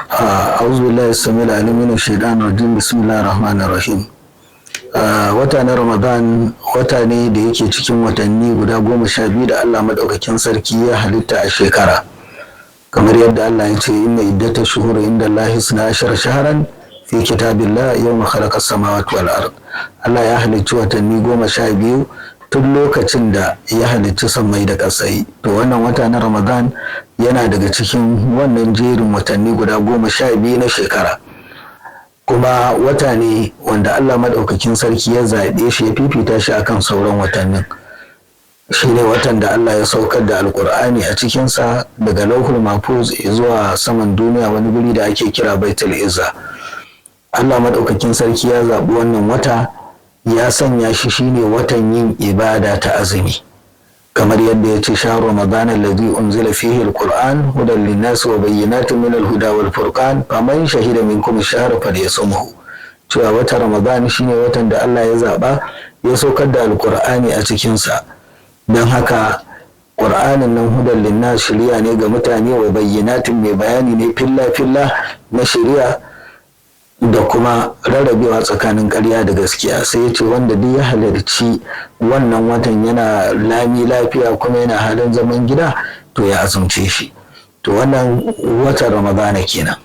أعوذ بالله السميع العليم من الشيطان الرجيم بسم الله الرحمن الرحيم. Wata na Ramadan wata ne da yake cikin watanni guda 12 da Allah madaukakin sarki ya halitta a shekara. Kamar yadda Allah ya ce inna iddata shuhuri inda Allah 12 shahran fi kitabillah yawma khalaqa samawati wal ard. Allah ya halicci watanni 12 tun lokacin da ya halicci sammai da ƙasai. To wannan wata na Ramadan yana daga cikin wannan jerin watanni guda 12 na shekara. Kuma wata ne wanda Allah maɗaukakin sarki ya zaɓe shi ya fifita shi akan sauran watannin. Shi ne watan da Allah ya saukar da Alƙur'ani a cikinsa daga Lauhul Mahfuz zuwa saman duniya wani guri da ake kira Baitul Izza. Allah maɗaukakin sarki ya zaɓi wannan wata ya sanya shi shine watan yin ibada ta azumi. Kamar yadda ya ce shahru Ramadan alladhi unzila fihi alquran hudan linnas wa bayyinatin min alhuda wal furqan faman shahida minkum ash-shahra falyasumhu. Cewa watan Ramadan shine watan da Allah ya zaba ya saukar da alqur'ani a cikin sa. Dan haka Qur'anin nan hudan linnas shari'a ne ga mutane wa bayyinatin mai bayani ne filla filla na shari'a da kuma rarrabewa tsakanin ƙarya da gaskiya. Sai ya ce wanda duk ya halarci wannan watan yana lami lafiya kuma yana halin zaman gida to ya azumce shi. To wannan watan Ramadana kenan.